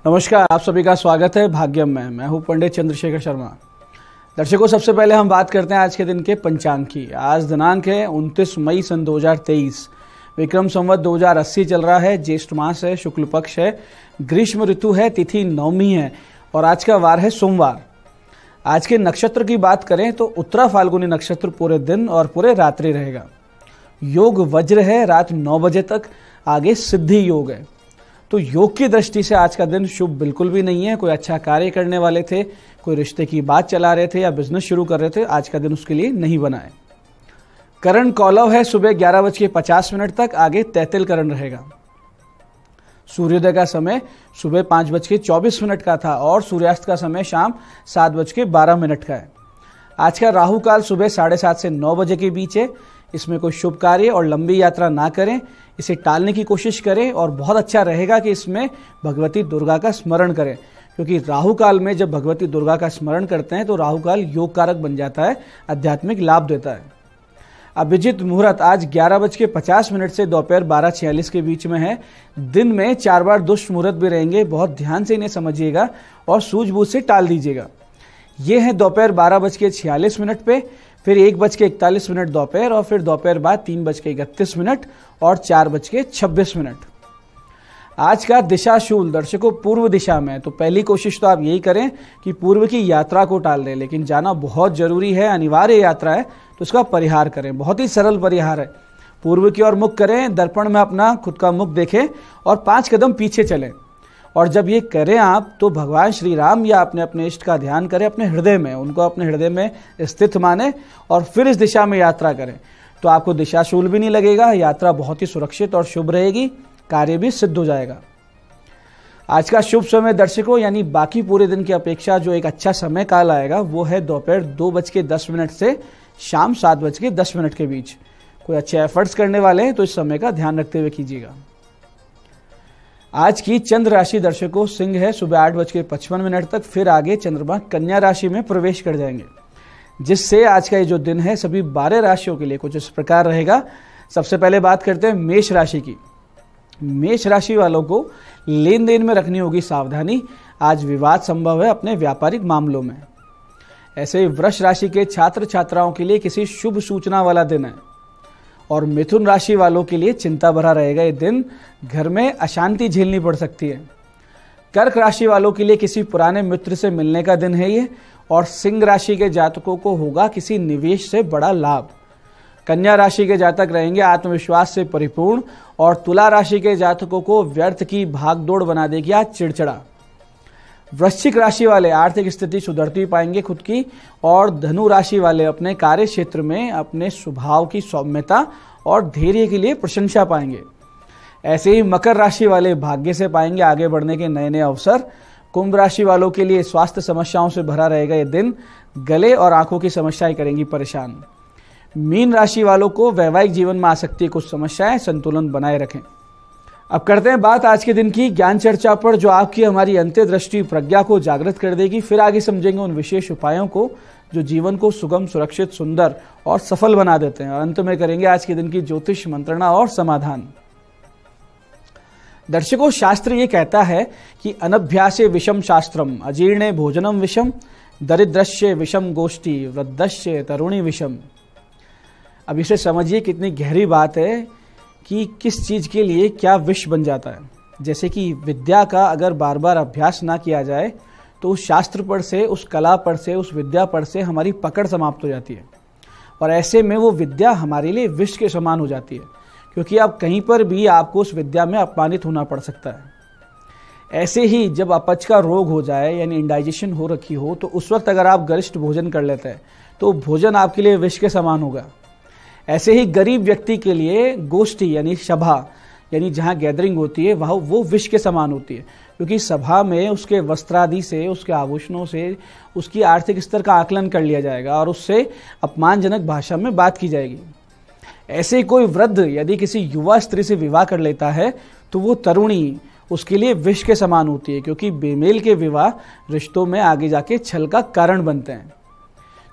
नमस्कार, आप सभी का स्वागत है भाग्यम में। मैं हूं पंडित चंद्रशेखर शर्मा। दर्शकों, सबसे पहले हम बात करते हैं आज के दिन के पंचांग की। आज दिनांक है 29 मई सन 2023। विक्रम संवत 2080 चल रहा है। ज्येष्ठ मास है, शुक्ल पक्ष है, ग्रीष्म ऋतु है, तिथि नवमी है और आज का वार है सोमवार। आज के नक्षत्र की बात करें तो उत्तरा फाल्गुनी नक्षत्र पूरे दिन और पूरे रात्रि रहेगा। योग वज्र है रात 9 बजे तक, आगे सिद्धि योग है। तो योग की दृष्टि से आज का दिन शुभ बिल्कुल भी नहीं है। कोई अच्छा कार्य करने वाले थे, कोई रिश्ते की बात चला रहे थे या बिजनेस शुरू कर रहे थे, आज का दिन उसके लिए नहीं बना है। करण कौलव है सुबह 11:50 तक, आगे तैतिल करण रहेगा। सूर्योदय का समय सुबह 5:24 का था और सूर्यास्त का समय शाम 7:12 का है। आज का राहु काल सुबह 7:30 से 9 बजे के बीच है। इसमें कोई शुभ कार्य और लंबी यात्रा ना करें, इसे टालने की कोशिश करें और बहुत अच्छा रहेगा कि इसमें भगवती दुर्गा का स्मरण करें, क्योंकि राहु काल में जब भगवती दुर्गा का स्मरण करते हैं तो राहु काल योग कारक बन जाता है, आध्यात्मिक लाभ देता है। अभिजित मुहूर्त आज 11:50 से दोपहर 12:46 के बीच में है। दिन में 4 बार दुष्ट मुहूर्त भी रहेंगे, बहुत ध्यान से इन्हें समझिएगा और सूझबूझ से टाल दीजिएगा। ये है दोपहर 12:46 पे, फिर 1:41 दोपहर और फिर दोपहर बाद 3:31 और 4:26। आज का दिशाशूल दर्शकों पूर्व दिशा में, तो पहली कोशिश तो आप यही करें कि पूर्व की यात्रा को टाल दें, लेकिन जाना बहुत जरूरी है, अनिवार्य यात्रा है, तो उसका परिहार करें। बहुत ही सरल परिहार है। पूर्व की ओर मुख करें, दर्पण में अपना खुद का मुख देखें और 5 कदम पीछे चलें। और जब ये करें आप तो भगवान श्री राम या अपने अपने इष्ट का ध्यान करें अपने हृदय में, उनको अपने हृदय में स्थित माने और फिर इस दिशा में यात्रा करें। तो आपको दिशाशूल भी नहीं लगेगा, यात्रा बहुत ही सुरक्षित और शुभ रहेगी, कार्य भी सिद्ध हो जाएगा। आज का शुभ समय दर्शकों, यानी बाकी पूरे दिन की अपेक्षा जो एक अच्छा समय काल आएगा वो है दोपहर 2:10 से शाम 7:10 के बीच। कोई अच्छे एफर्ट्स करने वाले हैं तो इस समय का ध्यान रखते हुए कीजिएगा। आज की चंद्र राशि दर्शकों सिंह है सुबह 8:55 तक, फिर आगे चंद्रमा कन्या राशि में प्रवेश कर जाएंगे, जिससे आज का ये जो दिन है सभी 12 राशियों के लिए कुछ इस प्रकार रहेगा। सबसे पहले बात करते हैं मेष राशि की। मेष राशि वालों को लेन देन में रखनी होगी सावधानी। आज विवाद संभव है अपने व्यापारिक मामलों में। ऐसे ही वृष राशि के छात्र छात्राओं के लिए किसी शुभ सूचना वाला दिन है। और मिथुन राशि वालों के लिए चिंता भरा रहेगा ये दिन, घर में अशांति झेलनी पड़ सकती है। कर्क राशि वालों के लिए किसी पुराने मित्र से मिलने का दिन है ये। और सिंह राशि के जातकों को होगा किसी निवेश से बड़ा लाभ। कन्या राशि के जातक रहेंगे आत्मविश्वास से परिपूर्ण और तुला राशि के जातकों को व्यर्थ की भागदौड़ बना देगी आज चिड़चिड़ा। वृश्चिक राशि वाले आर्थिक स्थिति सुधरती पाएंगे खुद की। और धनु राशि वाले अपने कार्य क्षेत्र में अपने स्वभाव की सौम्यता और धैर्य के लिए प्रशंसा पाएंगे। ऐसे ही मकर राशि वाले भाग्य से पाएंगे आगे बढ़ने के नए नए अवसर। कुंभ राशि वालों के लिए स्वास्थ्य समस्याओं से भरा रहेगा ये दिन, गले और आंखों की समस्याएं करेंगी परेशान। मीन राशि वालों को वैवाहिक जीवन में आ सकती है कुछ समस्याएं, संतुलन बनाए रखें। अब करते हैं बात आज के दिन की ज्ञान चर्चा पर, जो आपकी हमारी अंतर्दृष्टि प्रज्ञा को जागृत कर देगी। फिर आगे समझेंगे उन विशेष उपायों को जो जीवन को सुगम, सुरक्षित, सुंदर और सफल बना देते हैं। और अंत में करेंगे आज के दिन की ज्योतिष मंत्रणा और समाधान। दर्शकों, शास्त्र ये कहता है कि अनभ्यासे विषम शास्त्रम, अजीर्णे भोजनम विषम, दरिद्रस्य विषम गोष्ठी, वृद्धस्य तरुणी विषम। अब इसे समझिए कितनी गहरी बात है कि किस चीज के लिए क्या विष बन जाता है। जैसे कि विद्या का अगर बार बार अभ्यास ना किया जाए तो उस शास्त्र पर से, उस कला पर से, उस विद्या पर से हमारी पकड़ समाप्त हो जाती है और ऐसे में वो विद्या हमारे लिए विष के समान हो जाती है, क्योंकि अब कहीं पर भी आपको उस विद्या में अपमानित होना पड़ सकता है। ऐसे ही जब अपच का रोग हो जाए यानी इंडाइजेशन हो रखी हो तो उस वक्त अगर आप गरिष्ठ भोजन कर लेते हैं तो भोजन आपके लिए विष के समान होगा। ऐसे ही गरीब व्यक्ति के लिए गोष्ठी यानी सभा, यानी जहाँ गैदरिंग होती है वह वो विष के समान होती है, क्योंकि सभा में उसके वस्त्रादि से, उसके आभूषणों से उसकी आर्थिक स्तर का आकलन कर लिया जाएगा और उससे अपमानजनक भाषा में बात की जाएगी। ऐसे कोई वृद्ध यदि किसी युवा स्त्री से विवाह कर लेता है तो वो तरुणी उसके लिए विष के समान होती है, क्योंकि बेमेल के विवाह रिश्तों में आगे जाके छल का कारण बनते हैं।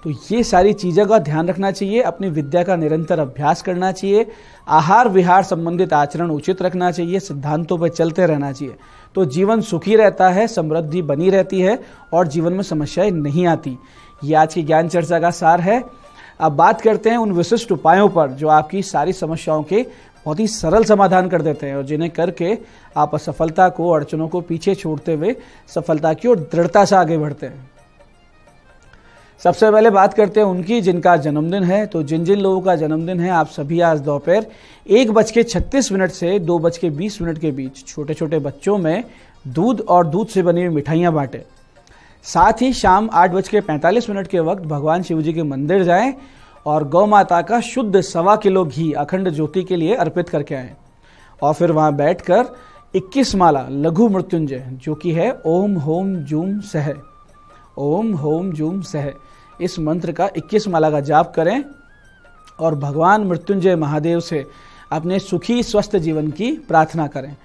तो ये सारी चीज़ों का ध्यान रखना चाहिए, अपनी विद्या का निरंतर अभ्यास करना चाहिए, आहार विहार संबंधित आचरण उचित रखना चाहिए, सिद्धांतों पर चलते रहना चाहिए। तो जीवन सुखी रहता है, समृद्धि बनी रहती है और जीवन में समस्याएं नहीं आती। ये आज की ज्ञान चर्चा का सार है। अब बात करते हैं उन विशिष्ट उपायों पर जो आपकी सारी समस्याओं के बहुत ही सरल समाधान कर देते हैं और जिन्हें करके आप असफलता को, अड़चनों को पीछे छोड़ते हुए सफलता की ओर दृढ़ता से आगे बढ़ते हैं। सबसे पहले बात करते हैं उनकी जिनका जन्मदिन है। तो जिन जिन लोगों का जन्मदिन है, आप सभी आज दोपहर 1:36 से 2:20 के बीच छोटे छोटे बच्चों में दूध और दूध से बनी हुई मिठाइयाँ बांटें। साथ ही शाम 8:45 के वक्त भगवान शिव जी के मंदिर जाएं और गौ माता का शुद्ध 1.25 किलो घी अखंड ज्योति के लिए अर्पित करके आएं और फिर वहां बैठकर 21 माला लघु मृत्युंजय जो कि है ओम होम जूम सह, ओम होम जूम सह, इस मंत्र का 21 माला का जाप करें और भगवान मृत्युंजय महादेव से अपने सुखी स्वस्थ जीवन की प्रार्थना करें।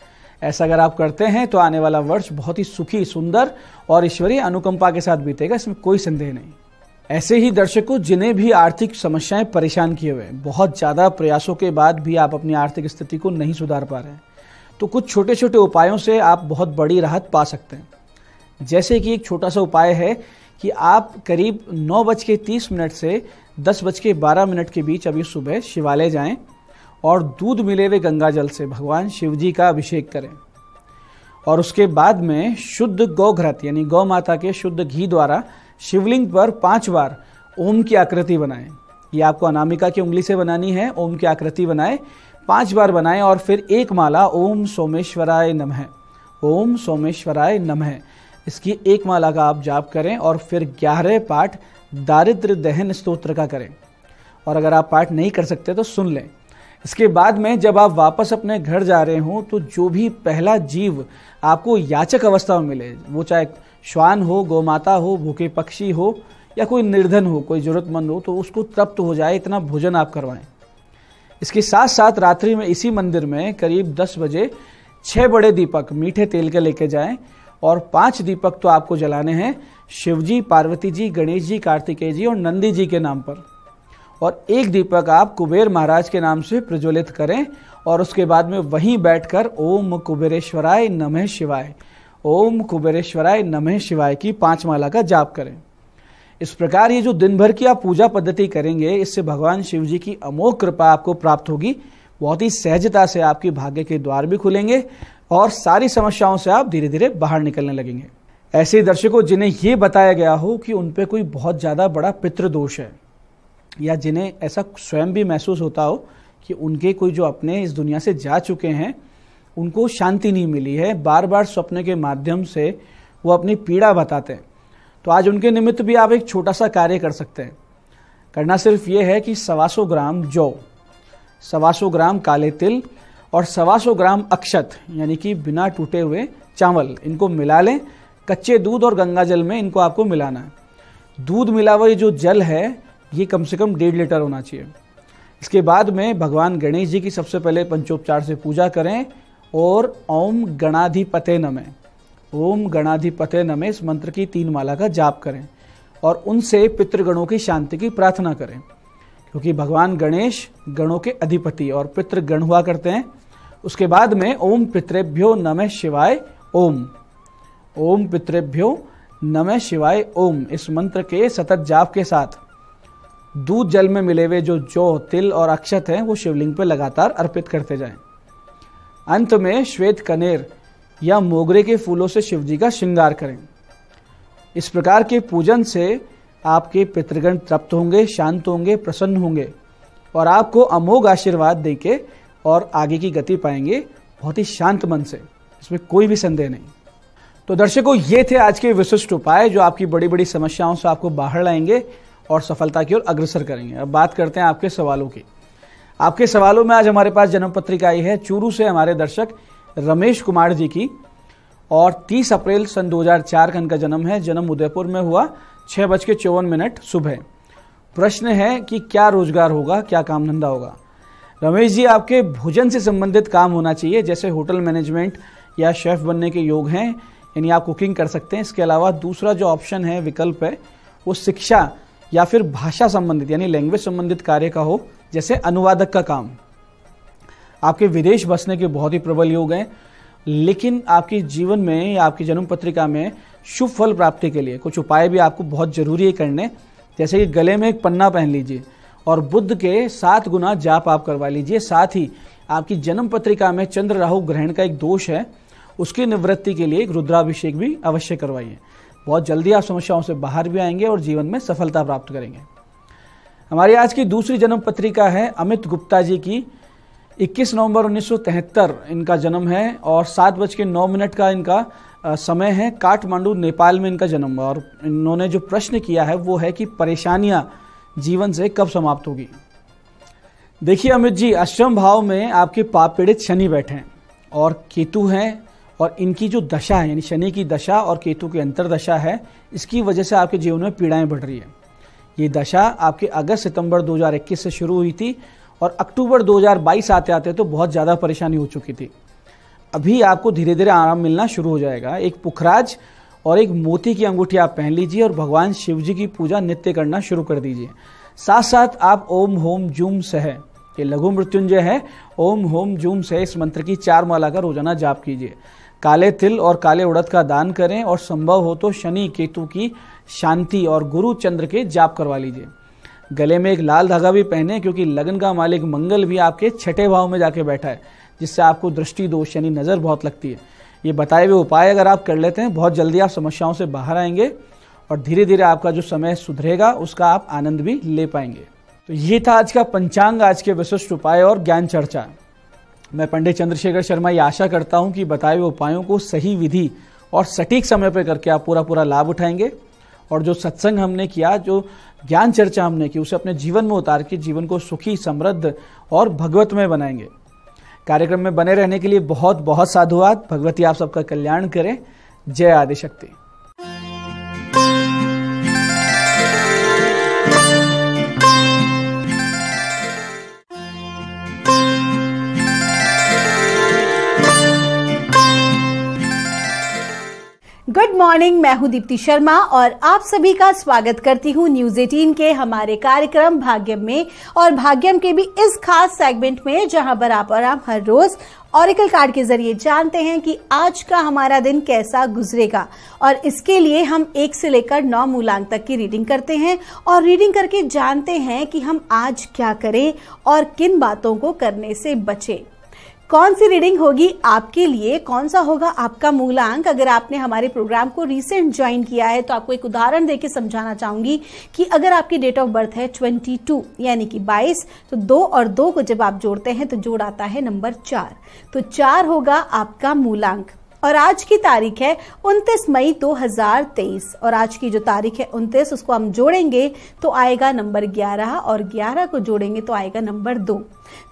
ऐसा अगर आप करते हैं तो आने वाला वर्ष बहुत ही सुखी, सुंदर और ईश्वरीय अनुकंपा के साथ बीतेगा, इसमें कोई संदेह नहीं। ऐसे ही दर्शकों, जिन्हें भी आर्थिक समस्याएं परेशान किए हुए, बहुत ज़्यादा प्रयासों के बाद भी आप अपनी आर्थिक स्थिति को नहीं सुधार पा रहे हैं, तो कुछ छोटे छोटे उपायों से आप बहुत बड़ी राहत पा सकते हैं। जैसे कि एक छोटा सा उपाय है कि आप करीब 9:30 से 10:12 के बीच अभी सुबह शिवालय जाएं और दूध मिले हुए गंगा जल से भगवान शिव जी का अभिषेक करें और उसके बाद में शुद्ध गौघृत यानी गौ माता के शुद्ध घी द्वारा शिवलिंग पर 5 बार ओम की आकृति बनाएं। ये आपको अनामिका की उंगली से बनानी है। ओम की आकृति बनाएं, 5 बार बनाएं और फिर एक माला ओम सोमेश्वराय नमः, ओम सोमेश्वराय नमः, इसकी एक माला का आप जाप करें और फिर 11 पाठ दारिद्र्य दहन स्तोत्र का करें। और अगर आप पाठ नहीं कर सकते तो सुन लें। इसके बाद में जब आप वापस अपने घर जा रहे हो तो जो भी पहला जीव आपको याचक अवस्था में मिले, वो चाहे श्वान हो, गौ माता हो, भूखे पक्षी हो या कोई निर्धन हो, कोई जरूरतमंद हो, तो उसको तृप्त हो जाए इतना भोजन आप करवाएं। इसके साथ साथ रात्रि में इसी मंदिर में करीब 10 बजे 6 बड़े दीपक मीठे तेल के लेके जाएं और 5 दीपक तो आपको जलाने हैं शिवजी, पार्वती जी, गणेश जी, कार्तिकेय जी और नंदी जी के नाम पर, और 1 दीपक आप कुबेर महाराज के नाम से प्रज्वलित करें और उसके बाद में वहीं बैठकर ओम कुबेरेश्वराय नमः शिवाय, ओम कुबेरेश्वराय नमः शिवाय की 5 माला का जाप करें। इस प्रकार ये जो दिन भर की आप पूजा पद्धति करेंगे, इससे भगवान शिव जी की अमोघ कृपा आपको प्राप्त होगी। बहुत ही सहजता से आपकी भाग्य के द्वार भी खुलेंगे और सारी समस्याओं से आप धीरे धीरे बाहर निकलने लगेंगे। ऐसे ही दर्शकों, जिन्हें ये बताया गया हो कि उन पे कोई बहुत ज़्यादा बड़ा पितृदोष है या जिन्हें ऐसा स्वयं भी महसूस होता हो कि उनके कोई जो अपने इस दुनिया से जा चुके हैं, उनको शांति नहीं मिली है, बार बार सपने के माध्यम से वो अपनी पीड़ा बताते हैं, तो आज उनके निमित्त भी आप एक छोटा सा कार्य कर सकते हैं। करना सिर्फ ये है कि 125 ग्राम जौ, 125 ग्राम काले तिल और 125 ग्राम अक्षत यानी कि बिना टूटे हुए चावल, इनको मिला लें। कच्चे दूध और गंगा जल में इनको आपको मिलाना है। दूध मिला हुआ ये जो जल है ये कम से कम 1.5 लीटर होना चाहिए। इसके बाद में भगवान गणेश जी की सबसे पहले पंचोपचार से पूजा करें और ओम गणाधिपते नमः, ओम गणाधिपते नमः इस मंत्र की 3 माला का जाप करें और उनसे पितृगणों की शांति की प्रार्थना करें, क्योंकि भगवान गणेश गणों के अधिपति और पितृगण हुआ करते हैं। उसके बाद में ओम पितृभ्यो नमः शिवाय ओम, ओम पितृभ्यो नमः शिवाय ओम इस मंत्र के सतत जाप के साथ दूध जल में मिले हुए जो जौ, तिल और अक्षत हैं वो शिवलिंग पर लगातार अर्पित करते जाएं। अंत में श्वेत कनेर या मोगरे के फूलों से शिव जी का श्रृंगार करें। इस प्रकार के पूजन से आपके पितृगण तृप्त होंगे, शांत होंगे, प्रसन्न होंगे और आपको अमोघ आशीर्वाद देके और आगे की गति पाएंगे बहुत ही शांत मन से, इसमें कोई भी संदेह नहीं। तो दर्शकों, ये थे आज के विशिष्ट उपाय जो आपकी बड़ी बड़ी समस्याओं से आपको बाहर लाएंगे और सफलता की ओर अग्रसर करेंगे। अब बात करते हैं आपके सवालों की। आपके सवालों में आज हमारे पास जन्म पत्रिका आई है चूरू से हमारे दर्शक रमेश कुमार जी की, और 30 अप्रैल सन 2004 का इनका जन्म है। जन्म उदयपुर में हुआ, 6:54 सुबह। प्रश्न है कि क्या रोजगार होगा, क्या काम धंधा होगा। रमेश जी, आपके भोजन से संबंधित काम होना चाहिए, जैसे होटल मैनेजमेंट या शेफ बनने के योग हैं, यानी आप कुकिंग कर सकते हैं। इसके अलावा दूसरा जो ऑप्शन है, विकल्प है, वो शिक्षा या फिर भाषा संबंधित यानी लैंग्वेज संबंधित कार्य का हो, जैसे अनुवादक का काम। आपके विदेश बसने के बहुत ही प्रबल योग हैं लेकिन आपके जीवन में या आपकी जन्म पत्रिका में शुभ फल प्राप्ति के लिए कुछ उपाय भी आपको बहुत जरूरी है करने। जैसे कि गले में एक पन्ना पहन लीजिए और बुध के 7 गुना जाप आप करवा लीजिए। साथ ही आपकी जन्म पत्रिका में चंद्र राहु ग्रहण का एक दोष है, उसकी निवृत्ति के लिए एक रुद्राभिषेक भी अवश्य करवाइए। बहुत जल्दी आप समस्याओं से बाहर भी आएंगे और जीवन में सफलता प्राप्त करेंगे। हमारी आज की दूसरी जन्म पत्रिका है अमित गुप्ता जी की। 21 नवंबर 1973 इनका जन्म है और 7:09 का इनका समय है। काठमांडू नेपाल में इनका जन्म है और इन्होंने जो प्रश्न किया है वो है कि परेशानियां जीवन से कब समाप्त होगी। देखिए अमित जी, अष्टम भाव में आपके पाप पीड़ित शनि बैठे हैं और केतु हैं और इनकी जो दशा है यानी शनि की दशा और केतु की अंतरदशा है, इसकी वजह से आपके जीवन में पीड़ाएं बढ़ रही है। ये दशा आपके अगस्त सितंबर 2021 से शुरू हुई थी और अक्टूबर 2022 आते आते तो बहुत ज़्यादा परेशानी हो चुकी थी। अभी आपको धीरे धीरे आराम मिलना शुरू हो जाएगा। एक पुखराज और एक मोती की अंगूठी आप पहन लीजिए और भगवान शिव जी की पूजा नित्य करना शुरू कर दीजिए। साथ साथ आप ओम होम जूम सह, ये लघु मृत्युंजय है, ओम होम जूम सह इस मंत्र की 4 माला का रोजाना जाप कीजिए। काले तिल और काले उड़द का दान करें और संभव हो तो शनि केतु की शांति और गुरु चंद्र के जाप करवा लीजिए। गले में एक लाल धागा भी पहने, क्योंकि लगन का मालिक मंगल भी आपके 6ठे भाव में जाके बैठा है, जिससे आपको दृष्टि दोष यानी नजर बहुत लगती है। ये बताए हुए उपाय अगर आप कर लेते हैं, बहुत जल्दी आप समस्याओं से बाहर आएंगे और धीरे धीरे आपका जो समय सुधरेगा उसका आप आनंद भी ले पाएंगे। तो ये था आज का पंचांग, आज के विशिष्ट उपाय और ज्ञान चर्चा। मैं पंडित चंद्रशेखर शर्मा ये आशा करता हूं कि बताए हुए उपायों को सही विधि और सटीक समय पर करके आप पूरा लाभ उठाएंगे और जो सत्संग हमने किया, जो ज्ञान चर्चा हमने की, उसे अपने जीवन में उतार के जीवन को सुखी, समृद्ध और भगवतमय बनाएंगे। कार्यक्रम में बने रहने के लिए बहुत बहुत साधुवाद। भगवती आप सबका कल्याण करें। जय आदिशक्ति। गुड मॉर्निंग, मैं हूं दीप्ति शर्मा और आप सभी का स्वागत करती हूं न्यूज 18 के हमारे कार्यक्रम भाग्यम में और भाग्यम के भी इस खास सेगमेंट में, जहां बराबर आप हर रोज ऑरेकल कार्ड के जरिए जानते हैं कि आज का हमारा दिन कैसा गुजरेगा। और इसके लिए हम 1 से लेकर 9 मूलांक तक की रीडिंग करते हैं और रीडिंग करके जानते हैं कि हम आज क्या करें और किन बातों को करने से बचें। कौन सी रीडिंग होगी आपके लिए, कौन सा होगा आपका मूलांक। अगर आपने हमारे प्रोग्राम को रिसेंट ज्वाइन किया है तो आपको एक उदाहरण देके समझाना चाहूंगी कि अगर आपकी डेट ऑफ बर्थ है 22 यानी कि 22, तो 2 और 2 को जब आप जोड़ते हैं तो जोड़ आता है नंबर 4, तो 4 होगा आपका मूलांक। और आज की तारीख है 29 मई 2023 और आज की जो तारीख है 29, उसको हम जोड़ेंगे तो आएगा नंबर 11 और 11 को जोड़ेंगे तो आएगा नंबर 2।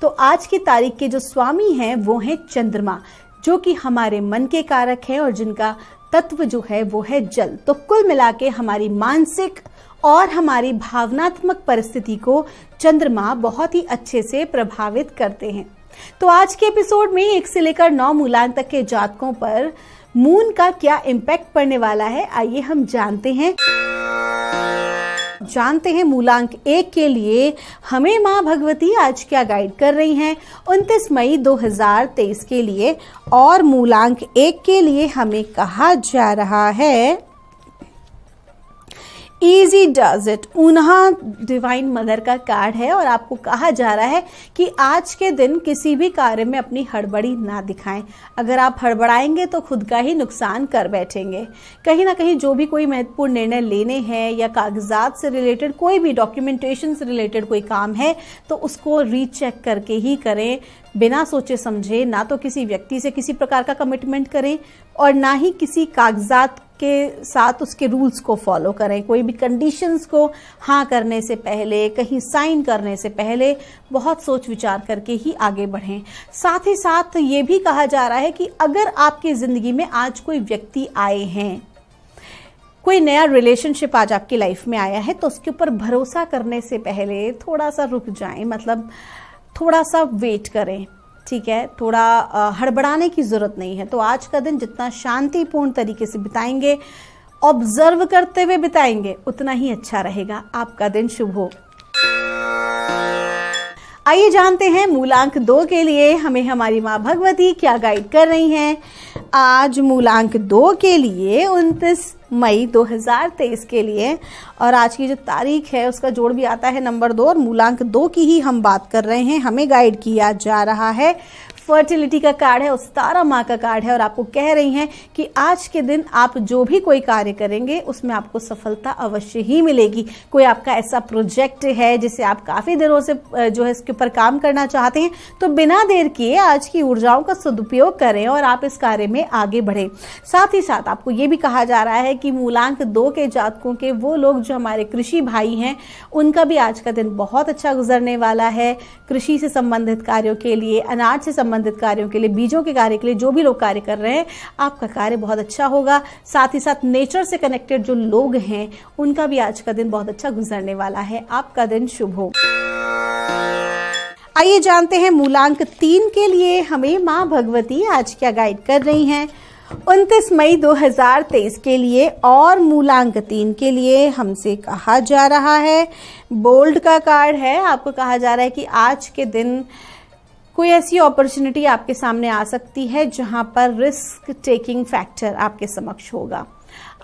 तो आज की तारीख के जो स्वामी हैं वो हैं चंद्रमा, जो कि हमारे मन के कारक हैं और जिनका तत्व जो है वो है जल। तो कुल मिला के हमारी मानसिक और हमारी भावनात्मक परिस्थिति को चंद्रमा बहुत ही अच्छे से प्रभावित करते हैं। तो आज के एपिसोड में 1 से लेकर 9 मूलांक तक के जातकों पर मून का क्या इम्पैक्ट पड़ने वाला है, आइए हम जानते हैं मूलांक 1 के लिए हमें माँ भगवती आज क्या गाइड कर रही हैं 29 मई 2023 के लिए। और मूलांक 1 के लिए हमें कहा जा रहा है Easy does it। ऊन्हा डिवाइन मदर का कार्ड है और आपको कहा जा रहा है कि आज के दिन किसी भी कार्य में अपनी हड़बड़ी ना दिखाएं। अगर आप हड़बड़ाएंगे तो खुद का ही नुकसान कर बैठेंगे। कहीं ना कहीं जो भी कोई महत्वपूर्ण निर्णय लेने हैं या कागजात से रिलेटेड, कोई भी डॉक्यूमेंटेशन से रिलेटेड कोई काम है तो उसको रीचेक करके ही करें, बिना सोचे समझे। ना तो किसी व्यक्ति से किसी प्रकार का कमिटमेंट करें और ना ही किसी कागजात के साथ उसके रूल्स को फॉलो करें। कोई भी कंडीशंस को हाँ करने से पहले, कहीं साइन करने से पहले बहुत सोच विचार करके ही आगे बढ़ें। साथ ही साथ ये भी कहा जा रहा है कि अगर आपकी जिंदगी में आज कोई व्यक्ति आए हैं, कोई नया रिलेशनशिप आज आपकी लाइफ में आया है, तो उसके ऊपर भरोसा करने से पहले थोड़ा सा रुक जाएं, मतलब थोड़ा सा वेट करें। ठीक है, थोड़ा हड़बड़ाने की जरूरत नहीं है। तो आज का दिन जितना शांतिपूर्ण तरीके से बिताएंगे, ऑब्जर्व करते हुए बिताएंगे, उतना ही अच्छा रहेगा। आपका दिन शुभ हो। आइए जानते हैं मूलांक 2 के लिए हमें हमारी माँ भगवती क्या गाइड कर रही हैं। आज मूलांक 2 के लिए 29 मई 2023 के लिए, और आज की जो तारीख है उसका जोड़ भी आता है नंबर 2, और मूलांक 2 की ही हम बात कर रहे हैं। हमें गाइड किया जा रहा है, फर्टिलिटी का कार्ड है, उस तारा माँ का कार्ड है, और आपको कह रही हैं कि आज के दिन आप जो भी कोई कार्य करेंगे उसमें आपको सफलता अवश्य ही मिलेगी। कोई आपका ऐसा प्रोजेक्ट है जिसे आप काफी दिनों से जो है इसके ऊपर काम करना चाहते हैं, तो बिना देर किए आज की ऊर्जाओं का सदुपयोग करें और आप इस कार्य में आगे बढ़ें। साथ ही साथ आपको ये भी कहा जा रहा है कि मूलांक 2 के जातकों के वो लोग जो हमारे कृषि भाई हैं, उनका भी आज का दिन बहुत अच्छा गुजरने वाला है। कृषि से संबंधित कार्यों के लिए, अनाज से संबंधित कार्यों के लिए, बीजों के कार्य के लिए जो भी लोग कार्य कर रहे हैं, आपका कार्य बहुत अच्छा होगा। साथ ही साथ नेचर से कनेक्टेड जो लोग हैं उनका भी आज का दिन बहुत अच्छा गुजरने वाला है। आपका दिन शुभ हो। आइए जानते हैं मूलांक 3 के लिए हमें माँ भगवती आज क्या गाइड कर रही हैं। 29 मई 2023 के लिए और मूलांक 3 के लिए हमसे कहा जा रहा है, बोल्ड का कार्ड है। आपको कहा जा रहा है कि आज के दिन कोई ऐसी अपॉर्चुनिटी आपके सामने आ सकती है जहां पर रिस्क टेकिंग फैक्टर आपके समक्ष होगा।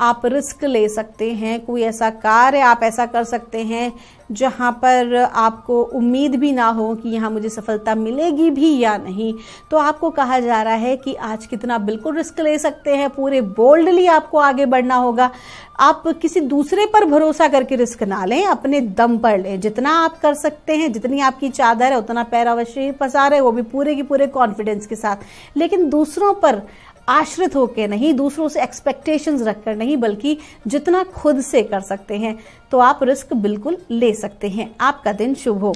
आप रिस्क ले सकते हैं, कोई ऐसा कार्य आप ऐसा कर सकते हैं जहां पर आपको उम्मीद भी ना हो कि यहाँ मुझे सफलता मिलेगी भी या नहीं। तो आपको कहा जा रहा है कि आज कितना बिल्कुल रिस्क ले सकते हैं, पूरे बोल्डली आपको आगे बढ़ना होगा। आप किसी दूसरे पर भरोसा करके रिस्क ना लें, अपने दम पर लें। जितना आप कर सकते हैं, जितनी आपकी चादर है उतना पैर अवश्य ही पसारें, वो भी पूरे के पूरे कॉन्फिडेंस के साथ, लेकिन दूसरों पर आश्रित होकर नहीं, दूसरों से एक्सपेक्टेशंस रखकर नहीं, बल्कि जितना खुद से कर सकते हैं तो आप रिस्क बिल्कुल ले सकते हैं। आपका दिन शुभ हो।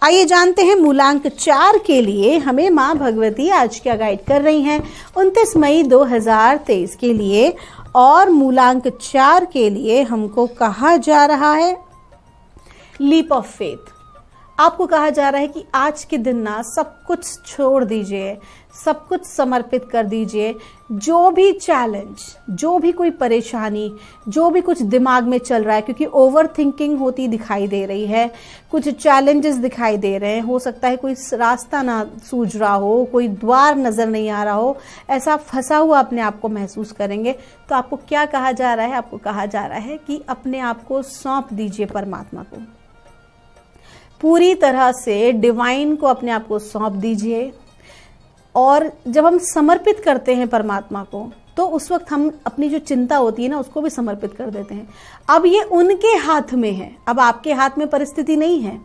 आइए जानते हैं मूलांक 4 के लिए हमें माँ भगवती आज क्या गाइड कर रही हैं। 29 मई 2023 के लिए और मूलांक 4 के लिए हमको कहा जा रहा है लीप ऑफ फेथ। आपको कहा जा रहा है कि आज के दिन ना सब कुछ छोड़ दीजिए, सब कुछ समर्पित कर दीजिए। जो भी चैलेंज, जो भी कोई परेशानी, जो भी कुछ दिमाग में चल रहा है, क्योंकि ओवर थिंकिंग होती दिखाई दे रही है, कुछ चैलेंजेस दिखाई दे रहे हैं, हो सकता है कोई रास्ता ना सूझ रहा हो, कोई द्वार नजर नहीं आ रहा हो, ऐसा फंसा हुआ अपने आप को महसूस करेंगे। तो आपको क्या कहा जा रहा है? आपको कहा जा रहा है कि अपने आप को सौंप दीजिए परमात्मा को, पूरी तरह से डिवाइन को अपने आप को सौंप दीजिए। और जब हम समर्पित करते हैं परमात्मा को, तो उस वक्त हम अपनी जो चिंता होती है ना उसको भी समर्पित कर देते हैं। अब ये उनके हाथ में है, अब आपके हाथ में परिस्थिति नहीं है,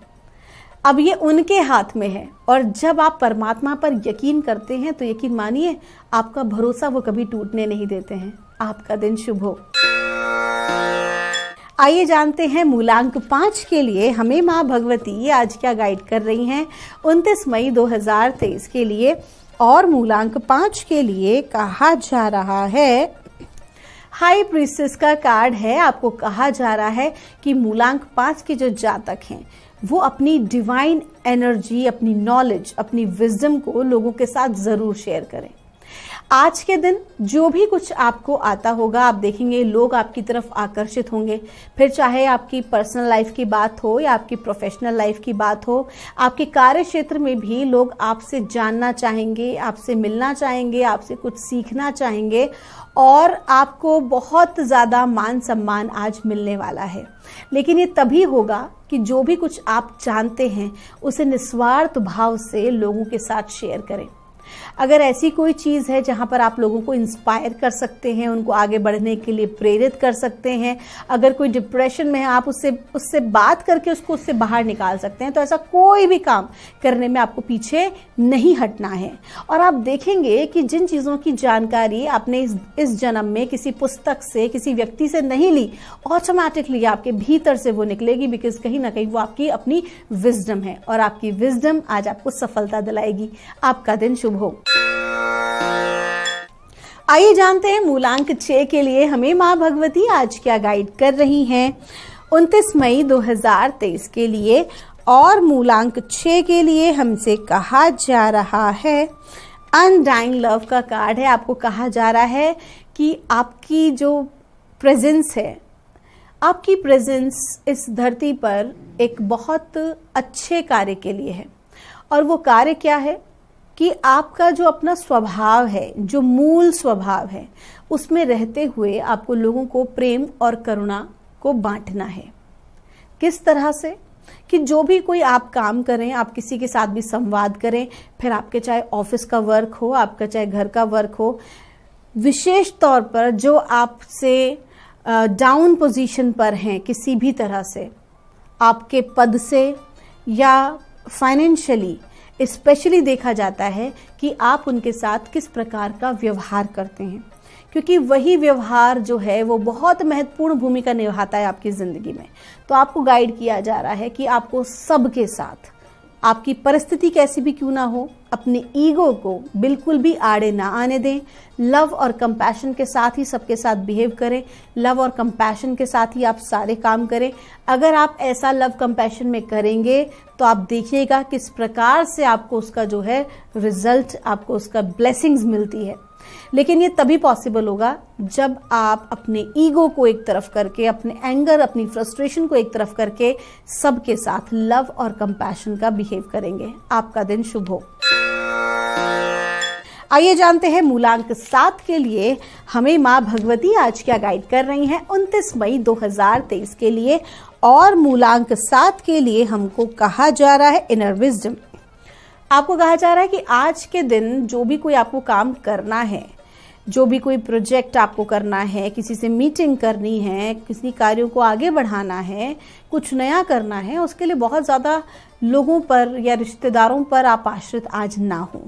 अब ये उनके हाथ में है। और जब आप परमात्मा पर यकीन करते हैं तो यकीन मानिए आपका भरोसा वो कभी टूटने नहीं देते हैं। आपका दिन शुभ हो। आइए जानते हैं मूलांक 5 के लिए हमें माँ भगवती आज क्या गाइड कर रही हैं। 29 मई 2023 के लिए और मूलांक 5 के लिए कहा जा रहा है, हाई प्रीस्टेस का कार्ड है। आपको कहा जा रहा है कि मूलांक 5 के जो जातक हैं वो अपनी डिवाइन एनर्जी, अपनी नॉलेज, अपनी विजडम को लोगों के साथ जरूर शेयर करें। आज के दिन जो भी कुछ आपको आता होगा, आप देखेंगे लोग आपकी तरफ आकर्षित होंगे। फिर चाहे आपकी पर्सनल लाइफ की बात हो या आपकी प्रोफेशनल लाइफ की बात हो, आपके कार्य क्षेत्र में भी लोग आपसे जानना चाहेंगे, आपसे मिलना चाहेंगे, आपसे कुछ सीखना चाहेंगे, और आपको बहुत ज़्यादा मान सम्मान आज मिलने वाला है। लेकिन ये तभी होगा कि जो भी कुछ आप जानते हैं उसे निस्वार्थ भाव से लोगों के साथ शेयर करें। अगर ऐसी कोई चीज़ है जहां पर आप लोगों को इंस्पायर कर सकते हैं, उनको आगे बढ़ने के लिए प्रेरित कर सकते हैं, अगर कोई डिप्रेशन में है आप उससे बात करके उससे बाहर निकाल सकते हैं, तो ऐसा कोई भी काम करने में आपको पीछे नहीं हटना है। और आप देखेंगे कि जिन चीज़ों की जानकारी आपने इस जन्म में किसी पुस्तक से, किसी व्यक्ति से नहीं ली, ऑटोमेटिकली आपके भीतर से वो निकलेगी, बिकॉज कहीं ना कहीं वो आपकी अपनी विजडम है, और आपकी विजडम आज आपको सफलता दिलाएगी। आपका दिन शुभ हो। आइए जानते हैं मूलांक 6 के लिए हमें माँ भगवती आज क्या गाइड कर रही हैं। 29 मई 2023 के लिए और मूलांक 6 के लिए हमसे कहा जा रहा है, अनडाइंग लव का कार्ड है। आपको कहा जा रहा है कि आपकी जो प्रेजेंस है, आपकी प्रेजेंस इस धरती पर एक बहुत अच्छे कार्य के लिए है। और वो कार्य क्या है कि आपका जो अपना स्वभाव है, जो मूल स्वभाव है, उसमें रहते हुए आपको लोगों को प्रेम और करुणा को बांटना है। किस तरह से कि जो भी कोई आप काम करें, आप किसी के साथ भी संवाद करें, फिर आपके चाहे ऑफिस का वर्क हो, आपका चाहे घर का वर्क हो, विशेष तौर पर जो आपसे डाउन पोजीशन पर हैं किसी भी तरह से, आपके पद से या फाइनेंशियली स्पेशली देखा जाता है कि आप उनके साथ किस प्रकार का व्यवहार करते हैं, क्योंकि वही व्यवहार जो है वो बहुत महत्वपूर्ण भूमिका निभाता है आपकी ज़िंदगी में। तो आपको गाइड किया जा रहा है कि आपको सबके साथ, आपकी परिस्थिति कैसी भी क्यों ना हो, अपने ईगो को बिल्कुल भी आड़े ना आने दें। लव और कंपैशन के साथ ही सबके साथ बिहेव करें, लव और कंपैशन के साथ ही आप सारे काम करें। अगर आप ऐसा लव कंपैशन में करेंगे तो आप देखिएगा किस प्रकार से आपको उसका जो है रिजल्ट, आपको उसका ब्लेसिंग्स मिलती है। लेकिन ये तभी पॉसिबल होगा जब आप अपने ईगो को एक तरफ करके, अपने एंगर, अपनी फ्रस्ट्रेशन को एक तरफ करके सबके साथ लव और कंपैशन का बिहेव करेंगे। आपका दिन शुभ हो। आइए जानते हैं मूलांक 7 के लिए हमें माँ भगवती आज क्या गाइड कर रही हैं 29 मई 2023 के लिए। और मूलांक 7 के लिए हमको कहा जा रहा है इनर विजडम। आपको कहा जा रहा है कि आज के दिन जो भी कोई आपको काम करना है, जो भी कोई प्रोजेक्ट आपको करना है, किसी से मीटिंग करनी है, किसी कार्यों को आगे बढ़ाना है, कुछ नया करना है, उसके लिए बहुत ज़्यादा लोगों पर या रिश्तेदारों पर आप आश्रित आज ना हो।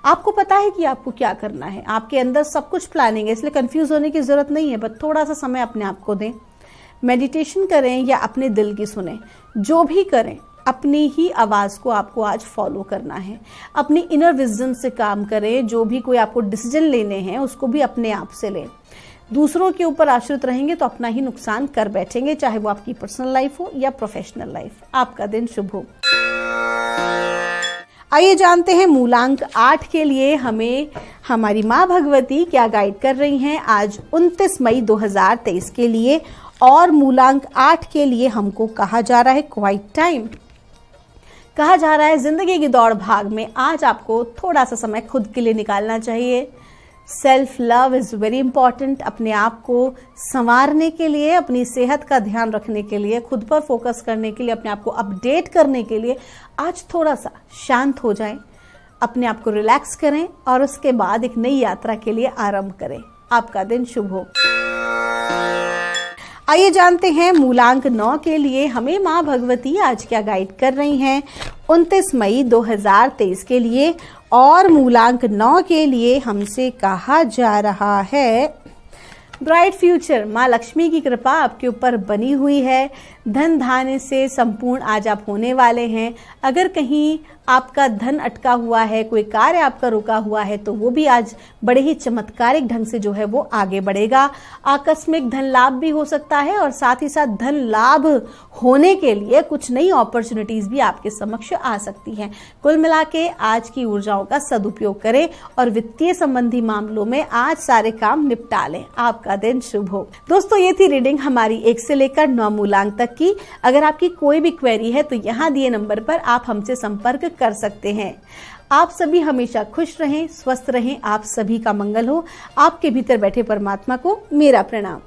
आपको पता है कि आपको क्या करना है, आपके अंदर सब कुछ प्लानिंग है, इसलिए कंफ्यूज होने की ज़रूरत नहीं है। बस थोड़ा सा समय अपने आप को दें, मेडिटेशन करें या अपने दिल की सुने, जो भी करें अपनी ही आवाज़ को आपको आज फॉलो करना है। अपनी इनर विजडम से काम करें। जो भी कोई आपको डिसीजन लेने हैं उसको भी अपने आप से लें। दूसरों के ऊपर आश्रित रहेंगे तो अपना ही नुकसान कर बैठेंगे, चाहे वो आपकी पर्सनल लाइफ हो या प्रोफेशनल लाइफ। आपका दिन शुभ हो। आइए जानते हैं मूलांक 8 के लिए हमें हमारी माँ भगवती क्या गाइड कर रही हैं आज 29 मई 2023 के लिए। और मूलांक 8 के लिए हमको कहा जा रहा है क्वाइट टाइम। कहा जा रहा है जिंदगी की दौड़ भाग में आज आपको थोड़ा सा समय खुद के लिए निकालना चाहिए। Self love is very important. अपने आप को संवारने के लिए, अपनी सेहत का ध्यान रखने के लिए, खुद पर फोकस करने के लिए, अपने आप को अपडेट करने के लिए आज थोड़ा सा शांत हो जाएं, अपने आप को रिलैक्स करें और उसके बाद एक नई यात्रा के लिए आरंभ करें। आपका दिन शुभ हो। आइए जानते हैं मूलांक 9 के लिए हमें माँ भगवती आज क्या गाइड कर रही हैं 29 मई 2023 के लिए। और मूलांक 9 के लिए हमसे कहा जा रहा है ब्राइट फ्यूचर। माँ लक्ष्मी की कृपा आपके ऊपर बनी हुई है। धन धान्य से संपूर्ण आज आप होने वाले हैं। अगर कहीं आपका धन अटका हुआ है, कोई कार्य आपका रुका हुआ है, तो वो भी आज बड़े ही चमत्कारिक ढंग से जो है वो आगे बढ़ेगा। आकस्मिक धन लाभ भी हो सकता है और साथ ही साथ धन लाभ होने के लिए कुछ नई अपॉर्चुनिटीज भी आपके समक्ष आ सकती हैं। कुल मिला के आज की ऊर्जाओं का सदुपयोग करें और वित्तीय संबंधी मामलों में आज सारे काम निपटा लें। आपका दिन शुभ हो। दोस्तों, ये थी रीडिंग हमारी 1 से लेकर 9 मूलांक तक की। अगर आपकी कोई भी क्वेरी है तो यहाँ दिए नंबर पर आप हमसे संपर्क कर सकते हैं। आप सभी हमेशा खुश रहें, स्वस्थ रहें। आप सभी का मंगल हो। आपके भीतर बैठे परमात्मा को मेरा प्रणाम।